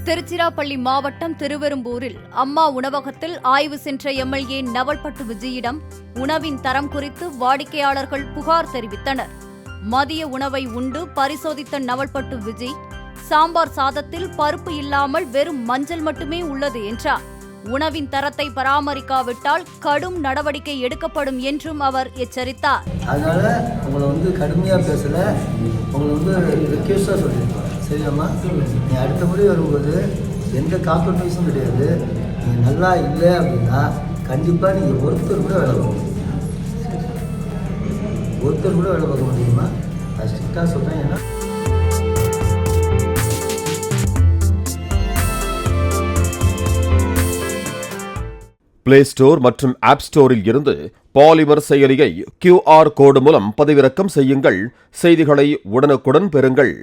திருச்சிராப்பள்ளி மாவட்டம் திருவெரும்பூரில் அம்மா உணவகத்தில் ஆய்வு சென்ற எம்எல்ஏ நவல்பட்டு விஜயிடம் உணவின் தரம் குறித்து வாடிக்கையாளர்கள் புகார் தெரிவித்தனர். மதிய உணவை உண்டு பரிசோதித்த நவல்பட்டு விஜய், சாம்பார் சாதத்தில் பருப்பு இல்லாமல் வெறும் மஞ்சள் மட்டுமே உள்ளது என்றார். உணவின் தரத்தை பராமரிக்காவிட்டால் கடும் நடவடிக்கை எடுக்கப்படும் என்றும் அவர் எச்சரித்தார். அதனால உங்களை கடுமையாக பேசல, உங்களை ரிக்வெஸ்டாக சொல்லியிருப்பாங்க. சரியாம்மா, நீ அடுத்த முறை வரும்போது எந்த காம்ப்ரமைஸும் கிடையாது. நீங்கள் நல்லா இல்லை அப்படின்னா கண்டிப்பாக நீங்கள் ஒருத்தர் கூட வேலை பார்க்க முடியும். ஒருத்தர் கூட வேலை பார்க்க முடியுமா? அது ஸ்ட்ரிக்டாக சொல்கிறேன். ஏன்னா பிளே ஸ்டோர் மற்றும் ஆப் ஸ்டோரில் இருந்து பாலிமர் செயலியை QR கோடு மூலம் பதிவிறக்கம் செய்யுங்கள். செய்திகளை உடனுக்குடன் பெறுங்கள்.